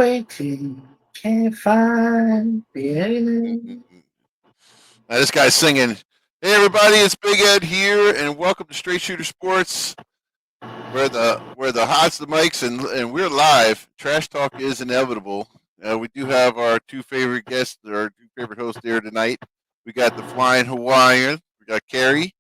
waiting, can't find the end. Now this guy's singing. Hey everybody, it's Big Ed here, and welcome to Straight Shooter Sports, where the hots, the mics, and we're live. Trash talk is inevitable. We do have our two favorite guests, our two favorite hosts here tonight. We got the Flying Hawaiian, we got Carrie,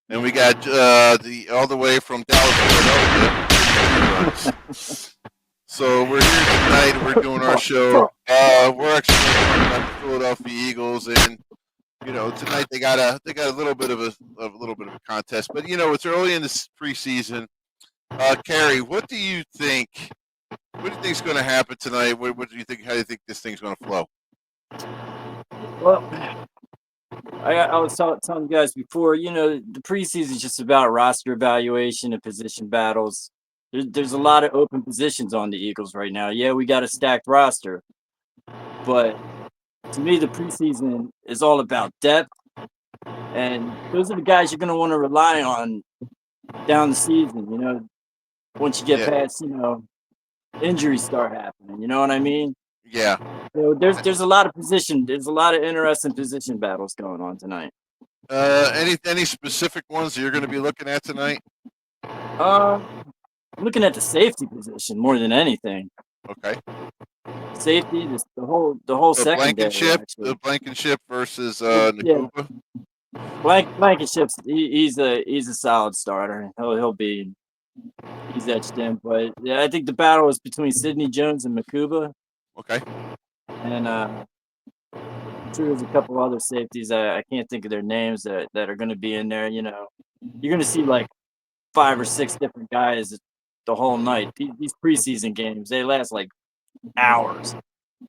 and we got the all the way from Dallas, Philadelphia. So we're here tonight. We're doing our show. We're actually talking about the Philadelphia Eagles, and tonight they got a little bit of a contest, but it's early in this preseason. Carrie, what do you think? What do you think is going to happen tonight? What do you think? How do you think this thing's going to flow? Well, I was telling you guys before, the preseason is just about roster evaluation and position battles. There's a lot of open positions on the Eagles right now. Yeah, we got a stacked roster, but to me, the preseason is all about depth, and those are the guys you're going to want to rely on down the season. Once you get past, injuries start happening. You know what I mean? Yeah. There's a lot of interesting position battles going on tonight. Any specific ones that you're going to be looking at tonight? I'm looking at the safety position more than anything. Okay. Safety, the whole secondary. The Blankenship versus Nakuba. Blankenship's he's a solid starter. He's etched in, but yeah, I think the battle is between Sidney Jones and Makuba. Okay. And I'm sure there's a couple other safeties. I can't think of their names that are going to be in there. You're going to see like 5 or 6 different guys the whole night. These preseason games, they last like hours.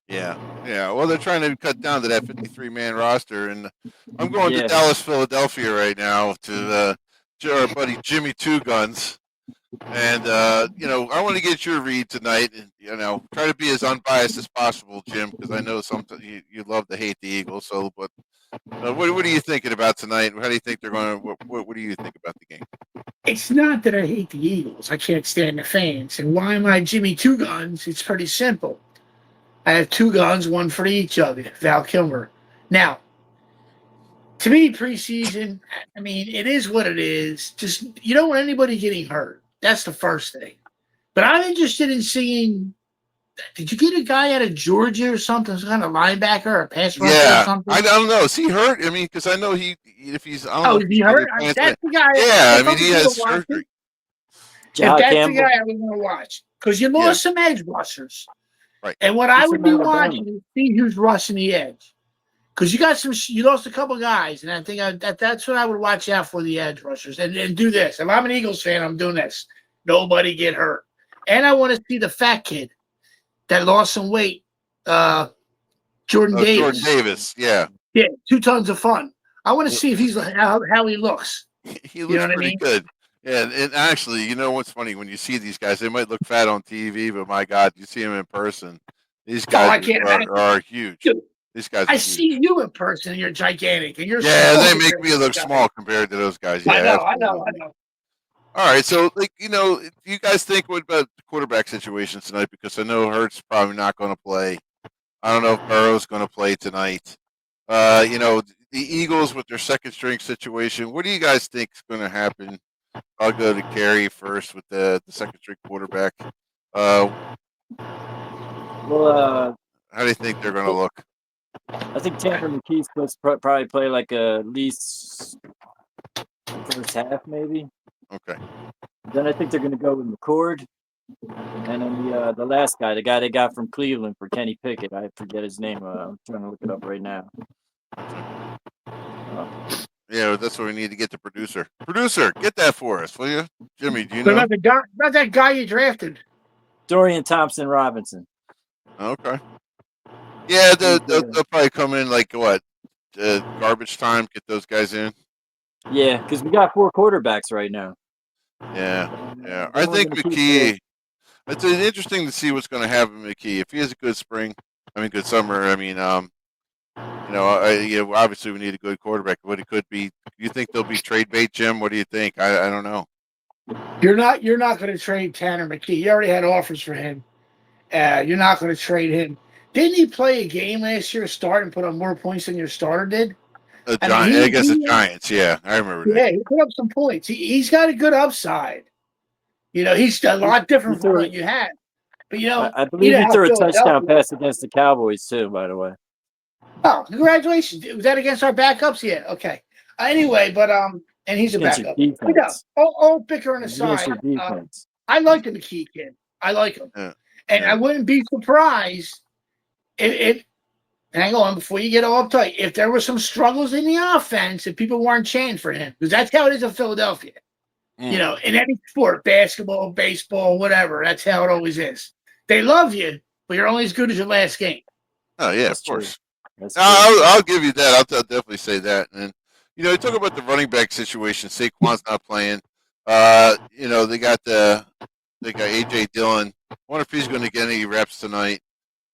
Yeah. Well, they're trying to cut down to that 53-man roster, and I'm going to Dallas, Philadelphia right now to our buddy Jimmy Two Guns, and I want to get your read tonight, and try to be as unbiased as possible, Jim, because I know sometimes you love to hate the Eagles. So, but what are you thinking about tonight? How do you think they're going to? What do you think about the game? It's not that I hate the Eagles. I can't stand the fans. And why am I Jimmy Two Guns? It's pretty simple. I have 2 guns, one for each of you. Val Kilmer. Now, to me, preseason, I mean, it is what it is. Just, you don't want anybody getting hurt. That's the first thing. But I'm interested in seeing, did you get a guy out of Georgia or something, some kind of linebacker or pass rusher or something? I don't know. Is he hurt? I mean, because I know if he's, I don't know. Is he hurt? That's the guy. Yeah, I mean, he has surgery. If that's the guy I would want to watch. Because you lost some edge rushers. Right. And what I would be watching is see who's rushing the edge. Because you lost a couple guys, and I think that's what I would watch out for, the edge rushers. And do this. If I'm an Eagles fan, I'm doing this. Nobody get hurt. And I want to see the fat kid that lost some weight, Jordan Davis. Jordan Davis, yeah. Yeah, 2 tons of fun. I want to see if he's how he looks. He looks pretty good. Yeah, and actually, what's funny? When you see these guys, they might look fat on TV, but my God, you see them in person. These guys are huge. Dude, these guys. I see you in person, and you're gigantic, and you're they make me look small compared to those guys. Yeah, I know. All right, so do you guys think what about the quarterback situation tonight? Because I know Hurts probably not going to play. I don't know if Burrow's going to play tonight. The Eagles with their second string situation. What do you guys think is going to happen? I'll go to Carrie first with the second string quarterback. How do you think they're going to look? I think Tanner McKee's supposed to probably play like at least first half, maybe. Okay. Then I think they're going to go with McCord, and then the last guy, the guy they got from Cleveland for Kenny Pickett. I forget his name. I'm trying to look it up right now. Yeah, that's what we need to get the producer. Producer, get that for us, will you? Jimmy, do you know? About that guy you drafted? Dorian Thompson-Robinson. Okay. Yeah, they'll probably come in like what? Garbage time, get those guys in? Yeah, because we got 4 quarterbacks right now. Yeah. I think McKee, it's interesting to see what's going to happen with McKee. If he has a good summer, obviously we need a good quarterback. What it could be, you think they'll be trade bait, Jim? What do you think? I don't know. You're not going to trade Tanner McKee. You already had offers for him. You're not going to trade him. Didn't he play a game last year, start and put up more points than your starter did? The I mean, Giant, I guess the Giants. Yeah, I remember that. yeah, he put up some points. He's got a good upside. He's a lot He different from threw, what you had. But I you believe know he how threw a touchdown Philadelphia. pass against the Cowboys too. By the way, Oh, congratulations! Was that against our backups? Yeah. Okay. Anyway, but and he's it's a against your backup. I know. defense. All bickering It's against aside, your defense. I like the McKee kid. I like him, Yeah, and I yeah. wouldn't be surprised if hang on before you get all uptight. If there were some struggles in the offense, if people weren't chanting for him, because that's how it is in Philadelphia. In any sport, basketball, baseball, whatever, that's how it always is. They love you, but you're only as good as your last game. Oh yeah, That's of true. course. That's true. I'll give you that. I'll definitely say that. And you talk about the running back situation. Saquon's not playing. They got AJ Dillon. I wonder if he's going to get any reps tonight.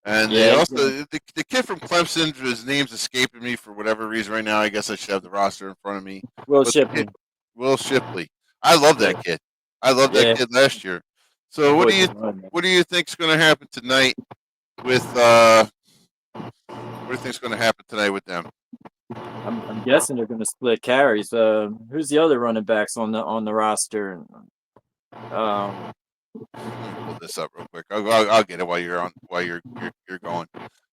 And they Yeah, also the kid from Clemson, his name's escaping me for whatever reason right now. I guess I should have the roster in front of me. Will But the Shipley. kid, Will Shipley, I love Yeah, that kid. I loved that yeah. kid last year. So That boy can run, man. what do you think's going to happen tonight with what do you think's going to happen tonight with them? I'm guessing they're going to split carries. Who's the other running backs on the roster? Um, Let me pull this up real quick. I'll get it while you're going.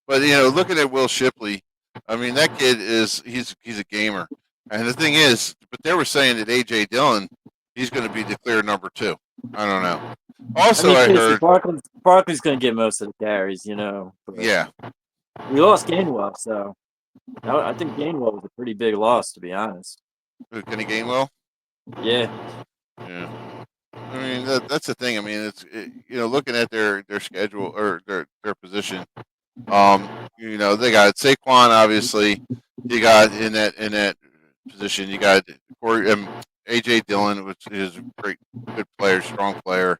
But looking at Will Shipley, I mean that kid he's a gamer. And the thing is, but they were saying that AJ Dillon, he's going to be declared number 2. I don't know. Also, I Casey heard, Barkley's going to get most of the carries, but yeah, we lost Gainwell, so I think Gainwell was a pretty big loss, to be honest. Kenny Gainwell. Yeah, Yeah. I mean that's the thing. I mean looking at their schedule or their position. They got Saquon. Obviously, you got in that position. You got AJ Dillon, which is a good player, strong player.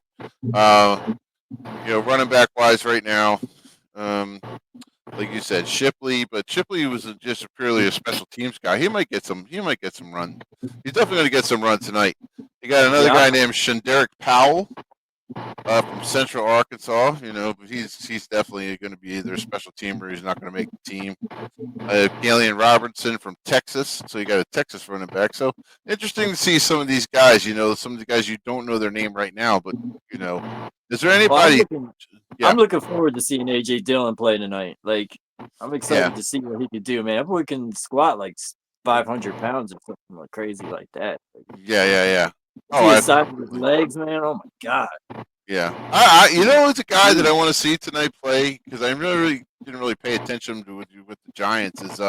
Running back wise, right now, like you said, Shipley, but Shipley was just purely a special teams guy. He might get some. He might get some run. He's definitely going to get some run tonight. You got another guy named Shanderick Powell. From Central Arkansas, he's definitely going to be either a special team or he's not going to make the team. Galen Robertson from Texas, so you got a Texas running back. So interesting to see some of these guys. Some of the guys you don't know their name right now, but is there anybody? I'm looking forward to seeing AJ Dillon play tonight. Like, I'm excited Yeah. to see what he can do, man. That boy can squat like 500 pounds or something like crazy like that. Yeah. See his side of his legs, man. Oh my god. Yeah, it's a guy that I want to see tonight play because I really didn't really pay attention to with the Giants is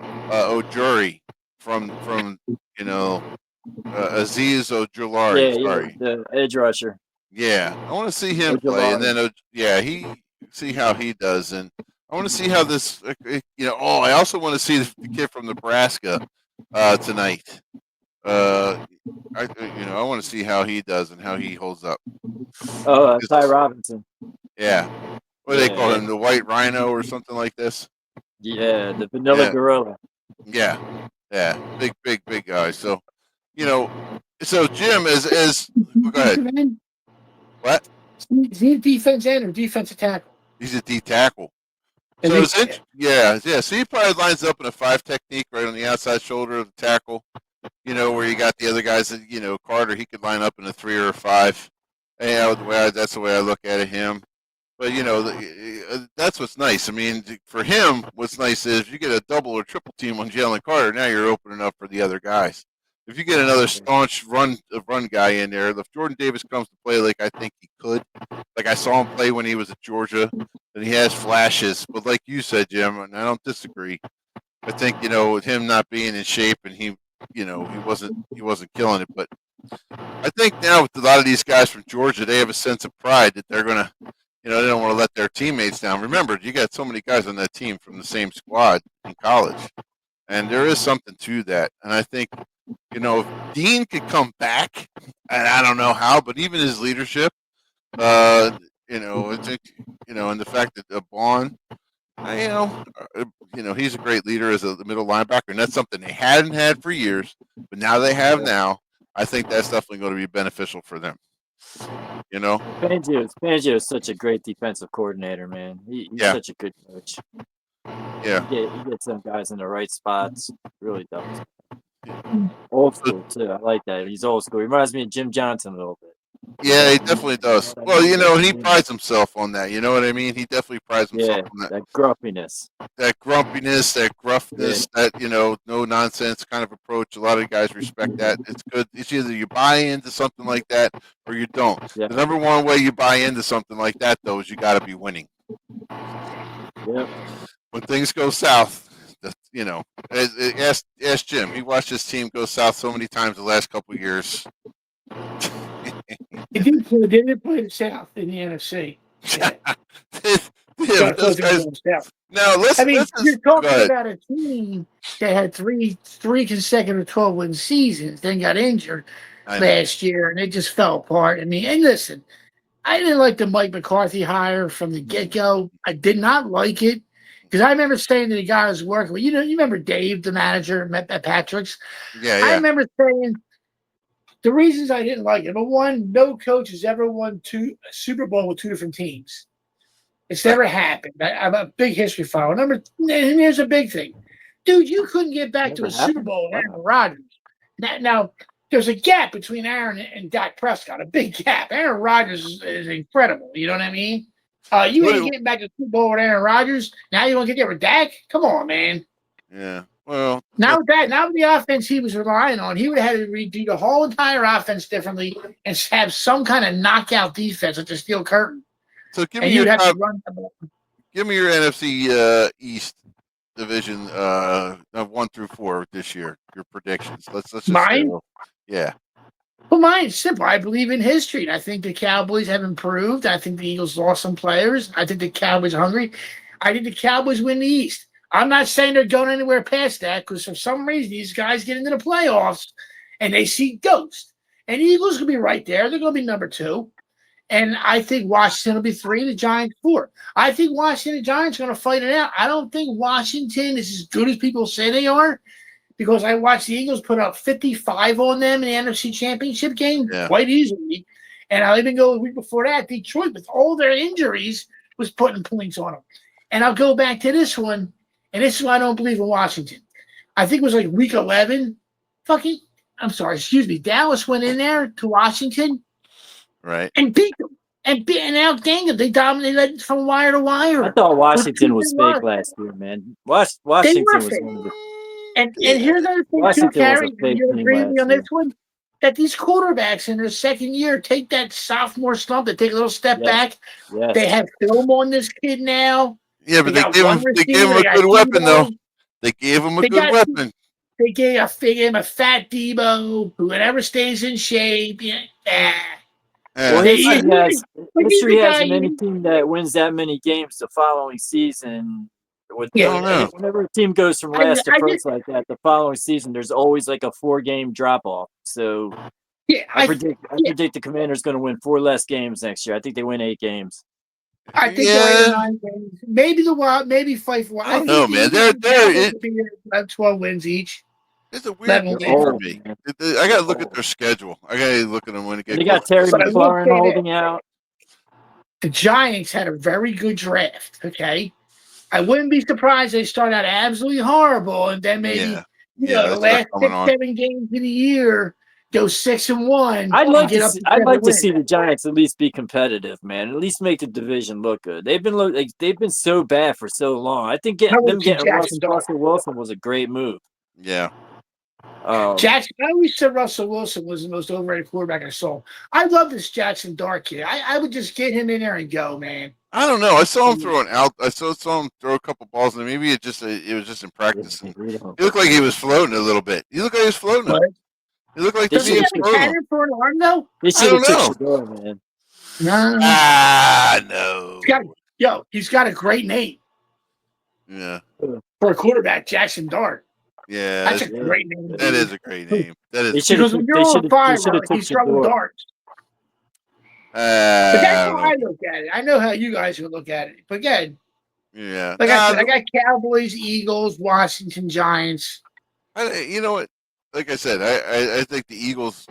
Ojuri from Aziz Ojulari. Sorry, the edge rusher. Yeah, I want to see him play, and then he see how he does, and I want to see how this. I also want to see the kid from Nebraska tonight. I want to see how he does and how he holds up. Oh, Ty Robinson. Yeah. What do they call him? The White Rhino or something like this? Yeah, the Vanilla Gorilla. Yeah. Big guy. So, so Jim is go ahead. What? Is he a defense end or defensive tackle? He's a D tackle. So yeah. So he probably lines up in a 5 technique right on the outside shoulder of the tackle. Where you got the other guys that, Carter, he could line up in a 3 or a 5. And that's the way I look at him. But, that's what's nice. I mean, for him, what's nice is you get a double or triple team on Jalen Carter, now you're opening up for the other guys. If you get another staunch run guy in there, if Jordan Davis comes to play like I think he could, like I saw him play when he was at Georgia, then he has flashes. But like you said, Jim, and I don't disagree, I think, with him not being in shape and he wasn't killing it. But I think now with a lot of these guys from Georgia, they have a sense of pride that they're gonna, they don't want to let their teammates down. Remember, you got so many guys on that team from the same squad in college, and there is something to that. And I think, if Dean could come back, and I don't know how, but even his leadership, I think, and the fact that Vaughn, he's a great leader as a middle linebacker, and that's something they hadn't had for years, but now they have now. I think that's definitely going to be beneficial for them. You know? Fangio is such a great defensive coordinator, man. He's Yeah. such a good coach. Yeah. He gets some guys in the right spots. Really does. Old school too. I like that. He's old school. He reminds me of Jim Johnson a little bit. Yeah, he definitely does. Well, he prides himself on that. You know what I mean? He definitely prides himself Yeah, on that. that gruffiness. That grumpiness, that gruffness, Yeah. that no nonsense kind of approach. A lot of guys respect that. It's good. It's either you buy into something like that or you don't. Yeah. The number one way you buy into something like that, though, is you got to be winning. Yep. When things go south, ask Jim. He watched his team go south so many times the last couple of years. They didn't play the South in the NFC. Yeah, those guys. Now you're go talking ahead. about a team that had three consecutive 12-win seasons, then got injured last year, and it just fell apart. I mean, and listen, I didn't like the Mike McCarthy hire from the get-go. I did not like it because I remember saying to the guy I was working with, you remember Dave, the manager at Patrick's? Yeah. I remember saying the reasons I didn't like it. Number one, no coach has ever won a Super Bowl with two different teams. It's never happened. I'm a big history follower. And here's a big thing. Dude, you couldn't get back to a Super Bowl with Aaron Rodgers. Now, there's a gap between Aaron and Dak Prescott, a big gap. Aaron Rodgers is incredible. You know what I mean? You ain't getting back to the Super Bowl with Aaron Rodgers. Now you want to get there with Dak? Come on, man. Yeah. Well, now with the offense he was relying on, he would have had to redo the whole entire offense differently and have some kind of knockout defense like the steel curtain. So give me your NFC East division 1 through 4 this year. Your predictions. Let's just mine. Yeah. Well, mine's simple. I believe in history, and I think the Cowboys have improved. I think the Eagles lost some players. I think the Cowboys are hungry. I think the Cowboys win the East. I'm not saying they're going anywhere past that because for some reason these guys get into the playoffs and they see ghosts. And the Eagles will be right there. They're going to be number 2. And I think Washington will be 3, the Giants 4. I think Washington and the Giants are going to fight it out. I don't think Washington is as good as people say they are because I watched the Eagles put up 55 on them in the NFC Championship game quite easily. And I'll even go a week before that, Detroit, with all their injuries, was putting points on them. And I'll go back to this one, and this is why I don't believe in Washington. I think it was like week 11. Dallas went in there to Washington. Right. And beat them. And outgained them. They dominated from wire to wire. I thought Washington was fake last year, man. Washington was one of the. And here's the other thing too, Carrie. You agree with me on this one? That these quarterbacks in their second year take that sophomore slump, they take a little step back. Yes. They have film on this kid now. Yeah, but they gave him a good weapon, though. They gave him a good weapon. They gave him a fat Debo, whoever stays in shape. Well, history has any team that wins that many games the following season. Whenever a team goes from last to first like that, the following season there's always like a 4-game drop off. So I predict the Commanders going to win 4 less games next year. I think they win 8 games. I think they're 9 games. Maybe the Wild, maybe fight for. I don't know, man. They're 12 wins each. It's a weird game for me. I got to look at their schedule. I got to look at them when it gets. They got Terry McLaurin holding out. The Giants had a very good draft. Okay, I wouldn't be surprised they start out absolutely horrible, and then maybe the last 6-7 games of the year go 6-1. I'd like to see the Giants at least be competitive, man. At least make the division look good. They've been so bad for so long. I think getting Russell Wilson was a great move. Yeah. Jackson, I always said Russell Wilson was the most overrated quarterback I saw. I love this Jackson Dart kid. I would just get him in there and go, man. I don't know. I saw him throw I saw him throw a couple balls, and maybe it was just in practice. He looked like he was floating a little bit. He looked like he was floating. He looked like he was floating. For an arm, though? They should have took Shador, man. No. He's got a great name. Yeah. For a quarterback, Jackson Dart. Yeah, that's a great name. That is a great name. That is because when you're on fire, he's throwing darts. But that's how I look at it. I know how you guys would look at it. But again, like I said, I got Cowboys, Eagles, Washington, Giants. You know what? Like I said, I think the Eagles